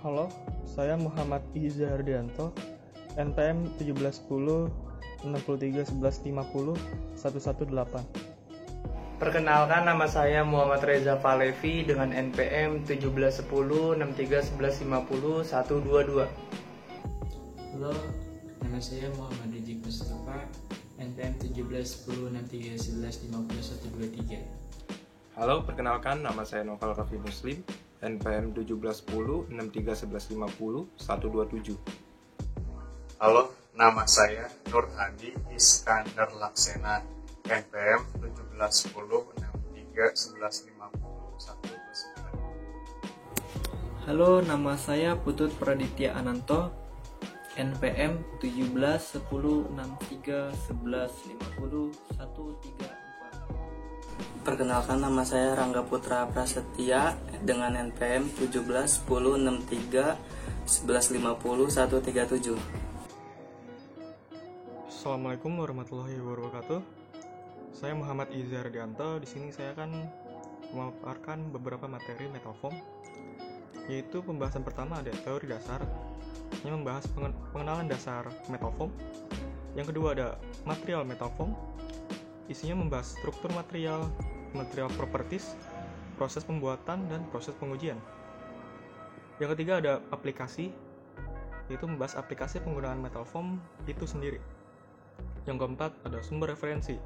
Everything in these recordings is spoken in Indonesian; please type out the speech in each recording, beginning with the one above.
Halo, saya Muhammad Iza Hardianto, NPM 1710 63 11 50 118. Perkenalkan, nama saya Muhammad Reza Falevi dengan NPM 1710 63 11 50 122. Halo, nama saya Muhammad Rizky Mustafa, NPM 1710 63 11 50 123. Halo, perkenalkan nama saya Noval Kafi Muslim, NPM 1710 63 11 50 127. Halo, nama saya Nur Hadi Iskandar Laksena, NPM 1710 63 11 50 129. Halo, nama saya Putut Praditya Ananto, NPM 1710 63 11 50 134. Perkenalkan, nama saya Rangga Putra Prasetya dengan NPM 1710 63 11 50 137. Assalamualaikum warahmatullahi wabarakatuh. Saya Muhammad Iza Hardianto. Di sini saya akan memaparkan beberapa materi metal form, yaitu pembahasan pertama ada teori dasar yang membahas pengenalan dasar metal form. Yang kedua ada material metal form, isinya membahas struktur material properties, proses pembuatan dan proses pengujian. Yang ketiga ada aplikasi, yaitu membahas aplikasi penggunaan metal form itu sendiri. Yang keempat ada sumber referensi.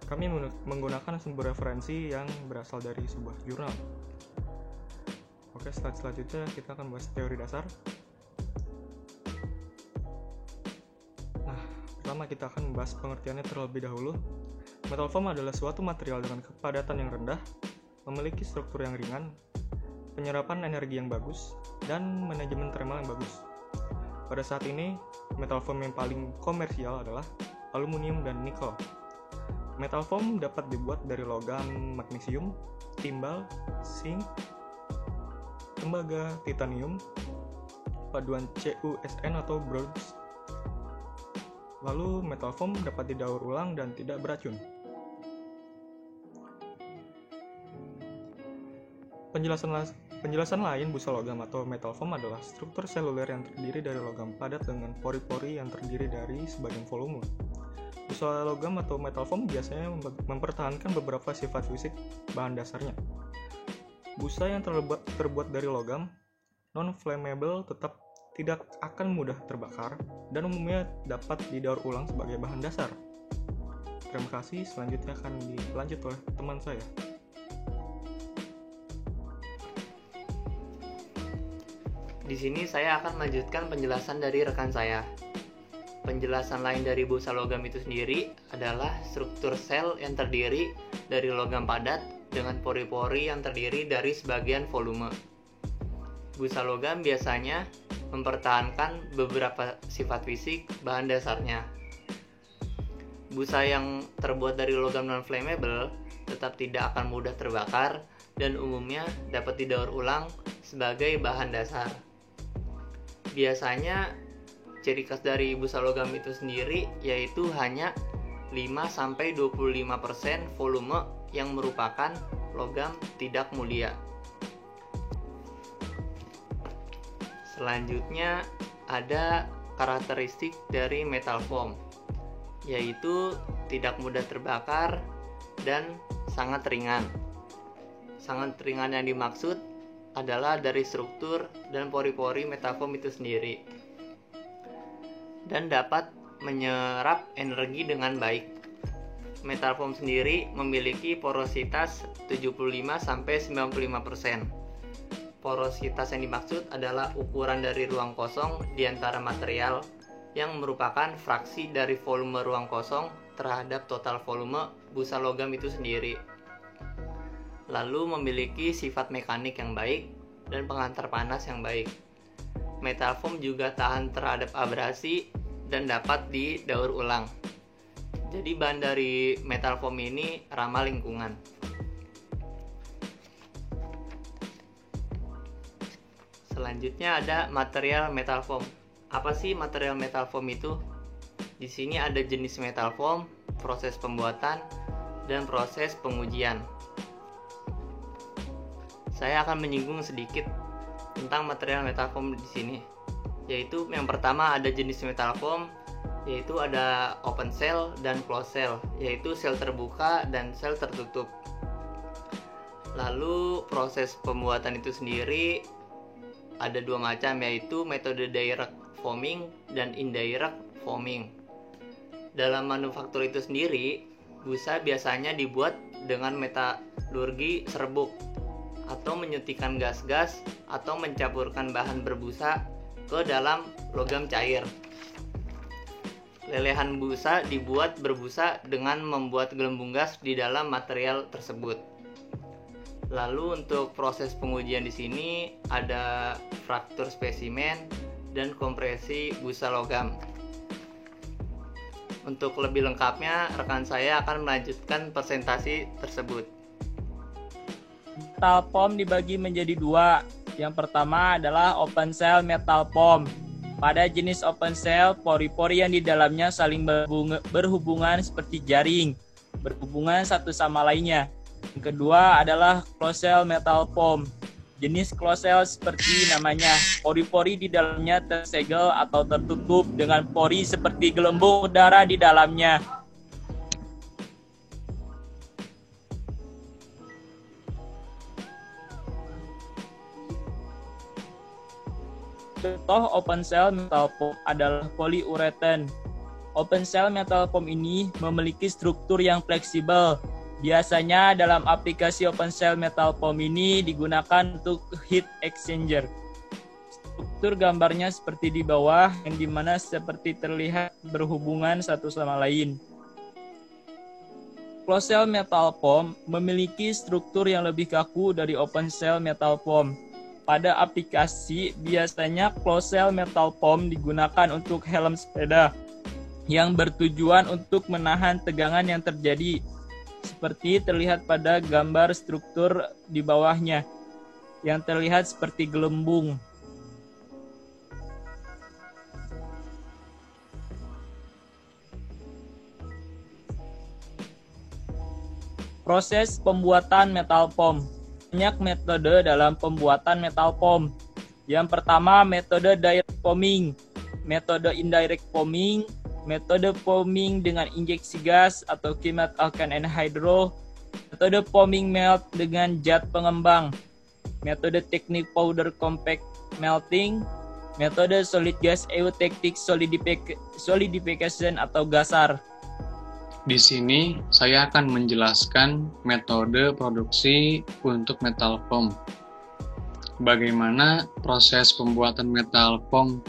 Kami menggunakan sumber referensi yang berasal dari sebuah jurnal. Oke, selanjutnya kita akan bahas teori dasar. Nah, pertama kita akan membahas pengertiannya terlebih dahulu. Metal form adalah suatu material dengan kepadatan yang rendah, memiliki struktur yang ringan, penyerapan energi yang bagus, dan manajemen thermal yang bagus. Pada saat ini, metal form yang paling komersial adalah aluminium dan nikel. Metal form dapat dibuat dari logam magnesium, timbal, zinc, tembaga, titanium, paduan CuSN atau bronze. Lalu metal form dapat didaur ulang dan tidak beracun. Penjelasan lain busa logam atau metal form adalah struktur seluler yang terdiri dari logam padat dengan pori-pori yang terdiri dari sebagian volume. Busa logam atau metal form biasanya mempertahankan beberapa sifat fisik bahan dasarnya. Busa yang terbuat dari logam non-flammable tetap tidak akan mudah terbakar dan umumnya dapat didaur ulang sebagai bahan dasar. Terima kasih, selanjutnya akan dilanjut oleh teman saya. Di sini saya akan melanjutkan penjelasan dari rekan saya. Penjelasan lain dari busa logam itu sendiri adalah struktur sel yang terdiri dari logam padat dengan pori-pori yang terdiri dari sebagian volume. Busa logam biasanya mempertahankan beberapa sifat fisik bahan dasarnya. Busa yang terbuat dari logam non-flammable tetap tidak akan mudah terbakar dan umumnya dapat didaur ulang sebagai bahan dasar. Biasanya ciri khas dari busa logam itu sendiri yaitu hanya 5-25% volume yang merupakan logam tidak mulia. Selanjutnya ada karakteristik dari metal form, yaitu tidak mudah terbakar dan sangat ringan. Sangat ringan yang dimaksud adalah dari struktur dan pori-pori metal form itu sendiri, dan dapat menyerap energi dengan baik. Metal form sendiri memiliki porositas 75-95%. Porositas yang dimaksud adalah ukuran dari ruang kosong di antara material yang merupakan fraksi dari volume ruang kosong terhadap total volume busa logam itu sendiri. Lalu memiliki sifat mekanik yang baik dan pengantar panas yang baik. Metal form juga tahan terhadap abrasi dan dapat didaur ulang. Jadi bahan dari metal form ini ramah lingkungan. Selanjutnya ada material metal form. Apa sih material metal form itu? Di sini ada jenis metal form, proses pembuatan, dan proses pengujian. Saya akan menyinggung sedikit tentang material metal foam di sini. Yaitu yang pertama ada jenis metal foam, yaitu ada open cell dan closed cell, yaitu sel terbuka dan sel tertutup. Lalu proses pembuatan itu sendiri ada dua macam, yaitu metode direct foaming dan indirect foaming. Dalam manufaktur itu sendiri, busa biasanya dibuat dengan metalurgi serbuk atau menyuntikkan gas-gas atau mencampurkan bahan berbusa ke dalam logam cair. Lelehan busa dibuat berbusa dengan membuat gelembung gas di dalam material tersebut. Lalu untuk proses pengujian di sini ada fraktur spesimen dan kompresi busa logam. Untuk lebih lengkapnya, rekan saya akan melanjutkan presentasi tersebut. Metal foam dibagi menjadi dua. Yang pertama adalah open cell metal foam. Pada jenis open cell, pori-pori yang di dalamnya saling berhubungan seperti jaring, berhubungan satu sama lainnya. Yang kedua adalah closed cell metal foam. Jenis closed cell seperti namanya, pori-pori di dalamnya tersegel atau tertutup dengan pori seperti gelembung udara di dalamnya. Contoh open cell metal foam adalah polyurethane. Open cell metal foam ini memiliki struktur yang fleksibel. Biasanya dalam aplikasi open cell metal foam ini digunakan untuk heat exchanger. Struktur gambarnya seperti di bawah, yang dimana seperti terlihat berhubungan satu sama lain. Closed cell metal foam memiliki struktur yang lebih kaku dari open cell metal foam. Pada aplikasi, biasanya closed cell metal foam digunakan untuk helm sepeda yang bertujuan untuk menahan tegangan yang terjadi, seperti terlihat pada gambar struktur di bawahnya, yang terlihat seperti gelembung. Proses pembuatan metal foam. Banyak metode dalam pembuatan metal foam. Yang pertama, metode direct foaming, metode indirect foaming, metode foaming dengan injeksi gas atau kimat alkan anhydro, metode foaming melt dengan zat pengembang, metode teknik powder compact melting, metode solid gas eutectic solidification atau gasar. Di sini saya akan menjelaskan metode produksi untuk metal foam. Bagaimana proses pembuatan metal foam?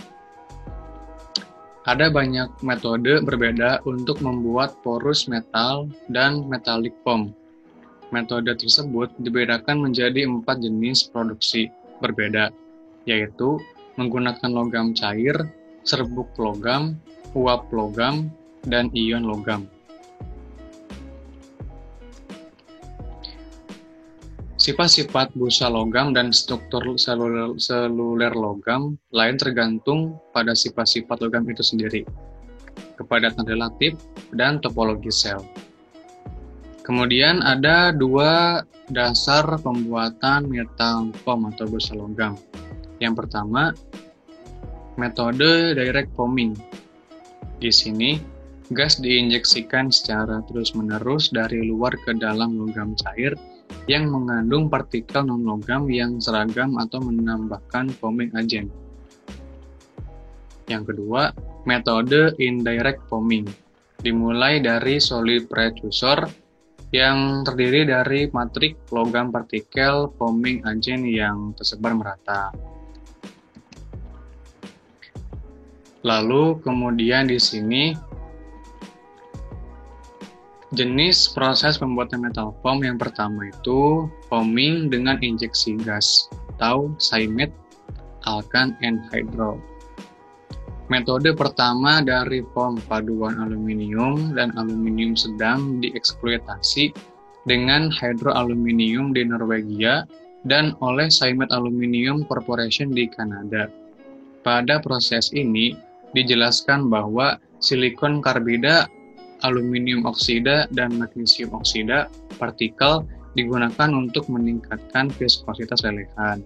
Ada banyak metode berbeda untuk membuat porous metal dan metallic foam. Metode tersebut dibedakan menjadi 4 jenis produksi berbeda, yaitu menggunakan logam cair, serbuk logam, uap logam, dan ion logam. Sifat-sifat busa logam dan struktur seluler logam lain tergantung pada sifat-sifat logam itu sendiri, kepadatan relatif, dan topologi sel. Kemudian ada 2 dasar pembuatan metal foam atau busa logam. Yang pertama, metode direct foaming. Di sini, gas diinjeksikan secara terus-menerus dari luar ke dalam logam cair yang mengandung partikel non-logam yang seragam atau menambahkan foaming agent. Yang kedua, metode indirect foaming. Dimulai dari solid precursor yang terdiri dari matrik logam partikel foaming agent yang tersebar merata. Lalu kemudian di sini jenis proses pembuatan metal foam yang pertama itu foaming dengan injeksi gas atau cimet alkan anhydro. Metode pertama dari foam paduan aluminium dan aluminium sedang dieksploitasi dengan hydroaluminium di Norwegia dan oleh Cimet Aluminium Corporation di Kanada. Pada proses ini dijelaskan bahwa silikon karbida aluminium oksida dan magnesium oksida, partikel digunakan untuk meningkatkan viskositas lelehan.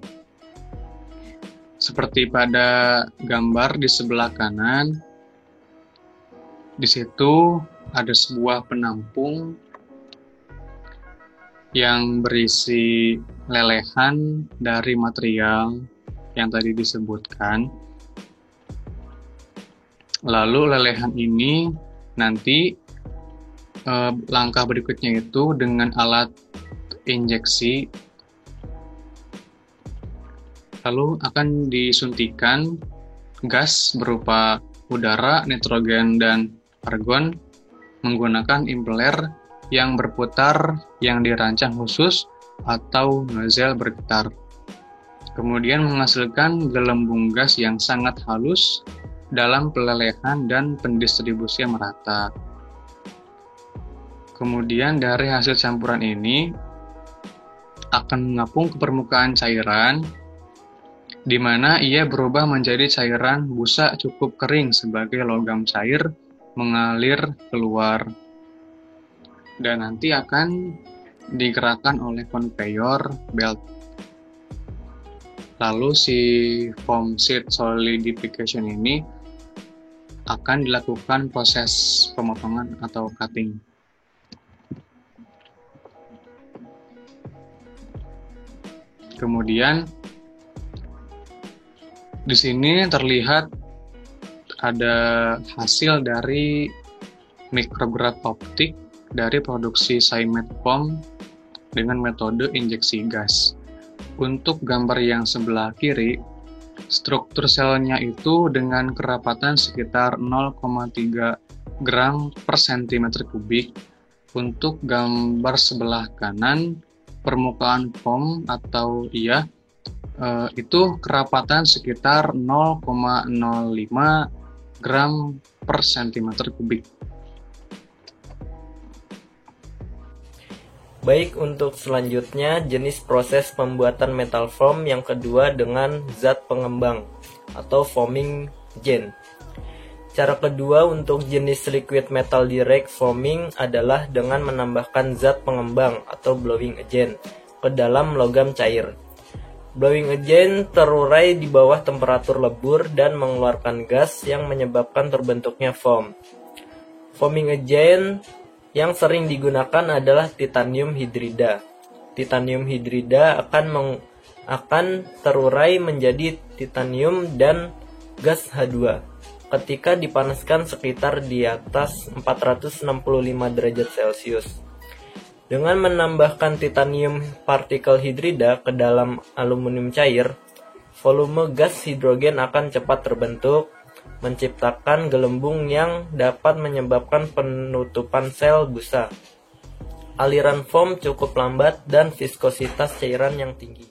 Seperti pada gambar di sebelah kanan, di situ ada sebuah penampung yang berisi lelehan dari material yang tadi disebutkan. Lalu lelehan ini nanti langkah berikutnya itu dengan alat injeksi, lalu akan disuntikan gas berupa udara, nitrogen, dan argon menggunakan impeller yang berputar yang dirancang khusus atau nozzle bergetar. Kemudian menghasilkan gelembung gas yang sangat halus dalam pelelehan dan pendistribusian merata. Kemudian dari hasil campuran ini akan mengapung ke permukaan cairan, di mana ia berubah menjadi cairan busa cukup kering sebagai logam cair mengalir keluar. Dan nanti akan digerakkan oleh conveyor belt. Lalu si foam sheet solidification ini akan dilakukan proses pemotongan atau cutting. Kemudian di sini terlihat ada hasil dari micrograph optik dari produksi Cymet foam dengan metode injeksi gas. Untuk gambar yang sebelah kiri, struktur selnya itu dengan kerapatan sekitar 0,3 gram per cm kubik. Untuk gambar sebelah kanan, permukaan foam atau itu kerapatan sekitar 0,05 gram per cm kubik. Baik, untuk selanjutnya jenis proses pembuatan metal foam yang kedua dengan zat pengembang atau foaming agent. Cara kedua untuk jenis liquid metal direct foaming adalah dengan menambahkan zat pengembang atau blowing agent ke dalam logam cair. Blowing agent terurai di bawah temperatur lebur dan mengeluarkan gas yang menyebabkan terbentuknya foam. Foaming agent yang sering digunakan adalah titanium hidrida. Titanium hidrida akan terurai menjadi titanium dan gas H2 ketika dipanaskan sekitar di atas 465 derajat Celcius. Dengan menambahkan titanium partikel hidrida ke dalam aluminium cair, volume gas hidrogen akan cepat terbentuk, menciptakan gelembung yang dapat menyebabkan penutupan sel busa. Aliran foam cukup lambat dan viskositas cairan yang tinggi.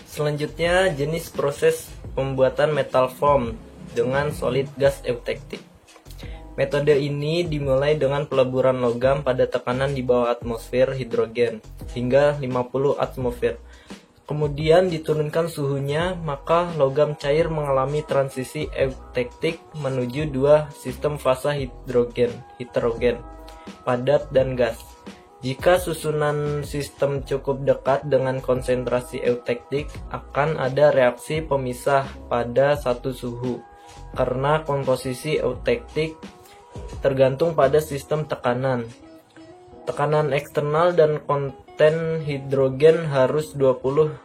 Selanjutnya, jenis proses pembuatan metal foam dengan solid gas eutectic. Metode ini dimulai dengan peleburan logam pada tekanan di bawah atmosfer hidrogen hingga 50 atmosfer. Kemudian diturunkan suhunya, maka logam cair mengalami transisi eutectic menuju dua sistem fase heterogen, padat dan gas. Jika susunan sistem cukup dekat dengan konsentrasi eutectic, akan ada reaksi pemisah pada satu suhu. Karena komposisi eutectic tergantung pada sistem tekanan. Tekanan eksternal dan konten hidrogen harus 20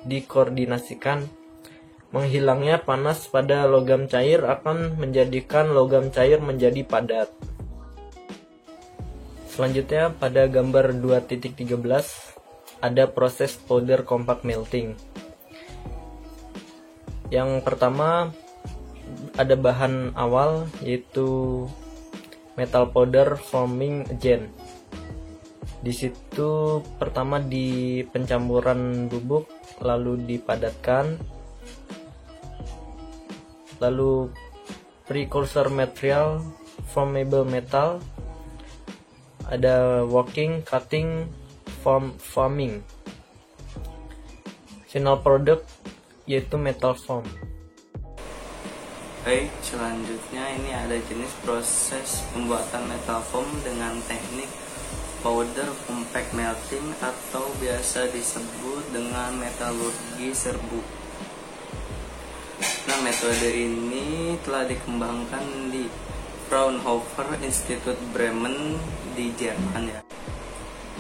dikoordinasikan. Menghilangnya panas pada logam cair akan menjadikan logam cair menjadi padat. Selanjutnya pada gambar 2.13 ada proses powder compact melting. Yang pertama ada bahan awal yaitu metal powder foaming agent. Di situ pertama di pencampuran bubuk, lalu dipadatkan, lalu precursor material formable metal, ada working, cutting, foaming. Final product yaitu metal foam. Baik, selanjutnya ini ada jenis proses pembuatan metal foam dengan teknik powder compact melting atau biasa disebut dengan metalurgi serbuk. Nah, metode ini telah dikembangkan di Fraunhofer Institute Bremen di Jerman ya.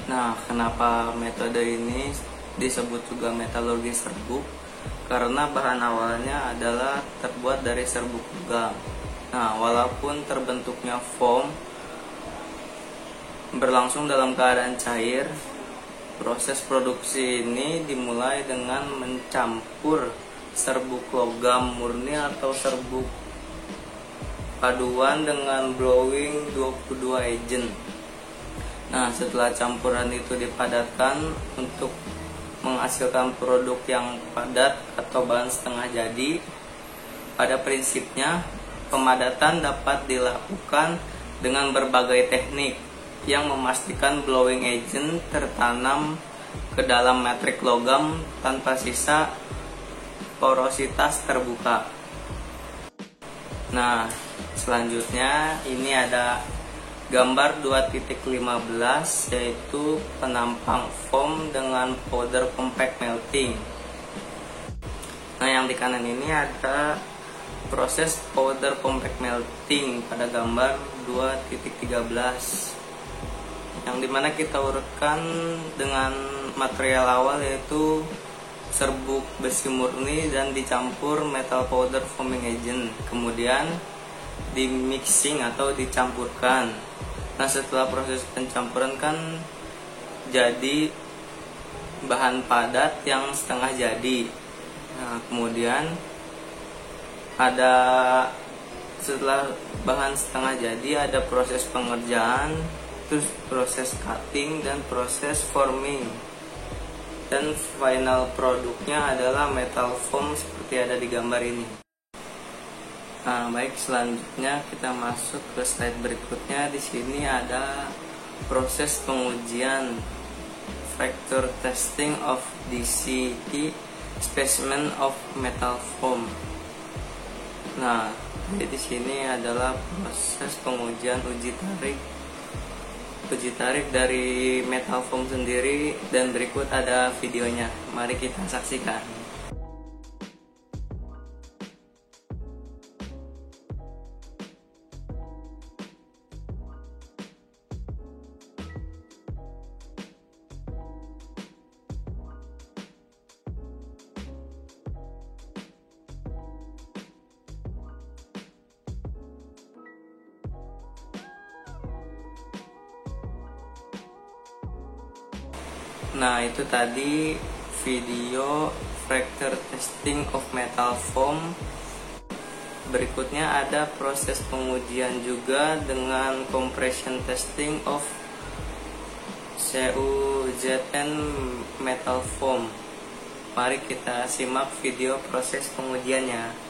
Nah, kenapa metode ini disebut juga metalurgi serbuk? Karena bahan awalnya adalah terbuat dari serbuk logam. Nah, walaupun terbentuknya foam berlangsung dalam keadaan cair, proses produksi ini dimulai dengan mencampur serbuk logam murni atau serbuk paduan dengan blowing 22 agent. Nah, setelah campuran itu dipadatkan untuk menghasilkan produk yang padat atau bahan setengah jadi. Pada prinsipnya, pemadatan dapat dilakukan dengan berbagai teknik yang memastikan blowing agent tertanam ke dalam matrik logam tanpa sisa porositas terbuka. Nah, selanjutnya ini ada gambar 2.15 yaitu penampang foam dengan powder compact melting. Nah, yang di kanan ini ada proses powder compact melting pada gambar 2.13 yang dimana kita urutkan dengan material awal yaitu serbuk besi murni dan dicampur metal powder foaming agent, kemudian di mixing atau dicampurkan. Nah, setelah proses pencampuran kan jadi bahan padat yang setengah jadi. Nah, kemudian ada setelah bahan setengah jadi ada proses pengerjaan, terus proses cutting dan proses forming. Dan final produknya adalah metal foam seperti ada di gambar ini. Nah, baik, selanjutnya kita masuk ke slide berikutnya. Di sini ada proses pengujian fracture testing of DCT specimen of metal foam. Nah, jadi di sini adalah proses pengujian uji tarik dari metal foam sendiri, dan berikut ada videonya. Mari kita saksikan. Nah, itu tadi video fracture testing of metal foam. Berikutnya ada proses pengujian juga dengan compression testing of CuZn metal foam. Mari kita simak video proses pengujiannya.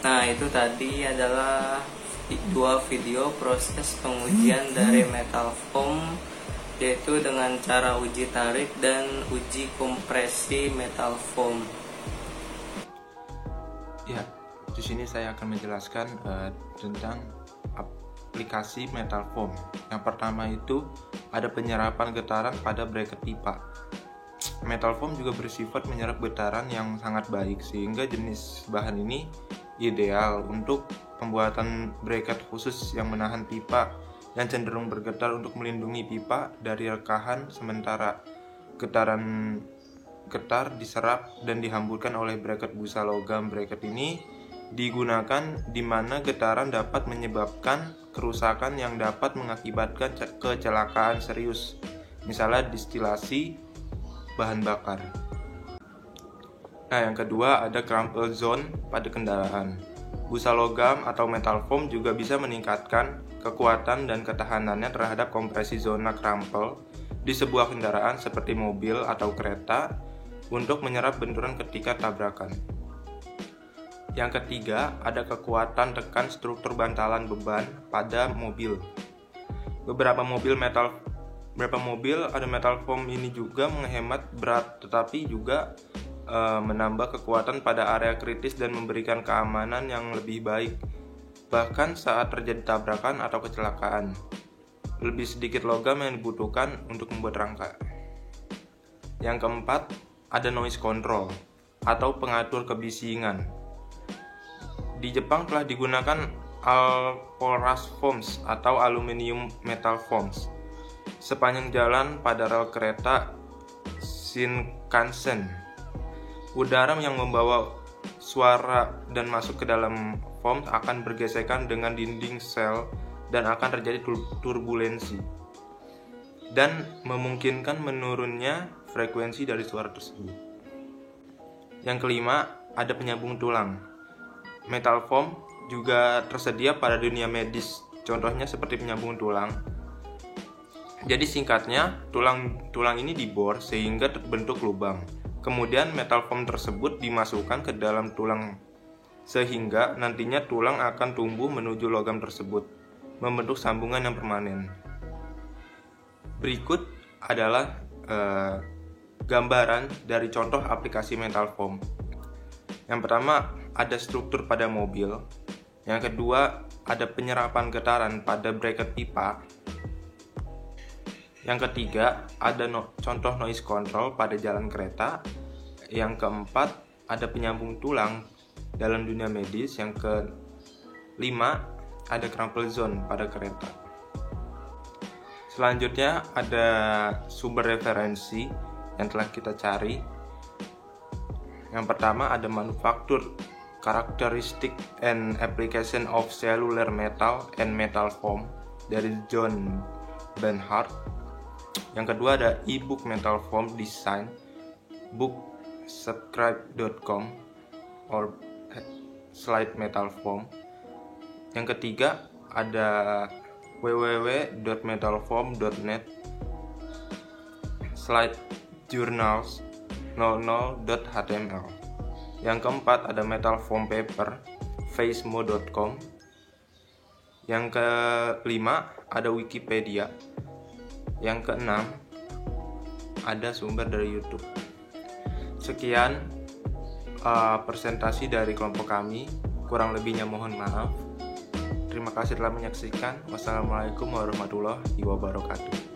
Nah, itu tadi adalah dua video proses pengujian dari metal foam, yaitu dengan cara uji tarik dan uji kompresi metal foam. Ya, di sini saya akan menjelaskan tentang aplikasi metal foam. Yang pertama itu ada penyerapan getaran pada bracket pipa. Metal foam juga bersifat menyerap getaran yang sangat baik, sehingga jenis bahan ini ideal untuk pembuatan bracket khusus yang menahan pipa dan cenderung bergetar untuk melindungi pipa dari rekahan, sementara getaran getar diserap dan dihamburkan oleh bracket busa logam. Bracket ini digunakan di mana getaran dapat menyebabkan kerusakan yang dapat mengakibatkan kecelakaan serius, misalnya distilasi bahan bakar. Nah, yang kedua ada crumple zone pada kendaraan. Busa logam atau metal foam juga bisa meningkatkan kekuatan dan ketahanannya terhadap kompresi zona crumple di sebuah kendaraan seperti mobil atau kereta untuk menyerap benturan ketika tabrakan. Yang ketiga, ada kekuatan tekan struktur bantalan beban pada mobil. Beberapa mobil ada metal foam ini juga menghemat berat, tetapi juga menambah kekuatan pada area kritis dan memberikan keamanan yang lebih baik, bahkan saat terjadi tabrakan atau kecelakaan. Lebih sedikit logam yang dibutuhkan untuk membuat rangka. Yang keempat, ada noise control atau pengatur kebisingan. Di Jepang telah digunakan Alporas foams atau aluminium metal foams sepanjang jalan pada rel kereta Shinkansen. Udara yang membawa suara dan masuk ke dalam foam akan bergesekan dengan dinding sel dan akan terjadi turbulensi dan memungkinkan menurunnya frekuensi dari suara tersebut. Yang kelima, ada penyambung tulang. Metal foam juga tersedia pada dunia medis, contohnya seperti penyambung tulang. Jadi singkatnya, tulang ini dibor sehingga terbentuk lubang. Kemudian metal foam tersebut dimasukkan ke dalam tulang sehingga nantinya tulang akan tumbuh menuju logam tersebut, membentuk sambungan yang permanen. Berikut adalah gambaran dari contoh aplikasi metal foam. Yang pertama, ada struktur pada mobil. Yang kedua, ada penyerapan getaran pada bracket pipa. Yang ketiga, ada contoh noise control pada jalan kereta. Yang keempat, ada penyambung tulang dalam dunia medis. Yang kelima, ada crumple zone pada kereta. Selanjutnya, ada sumber referensi yang telah kita cari. Yang pertama, ada manufaktur characteristic and application of cellular metal and metal foam dari John Benhart. Yang kedua ada e-book metal foam design booksubscribe.com or slide metal foam. Yang ketiga ada www.metalfoam.net slide journals 00.html. Yang keempat ada metal foam paper facemo.com. Yang kelima ada Wikipedia. Yang keenam, ada sumber dari YouTube. Sekian presentasi dari kelompok kami. Kurang lebihnya mohon maaf. Terima kasih telah menyaksikan. Wassalamualaikum warahmatullahi wabarakatuh.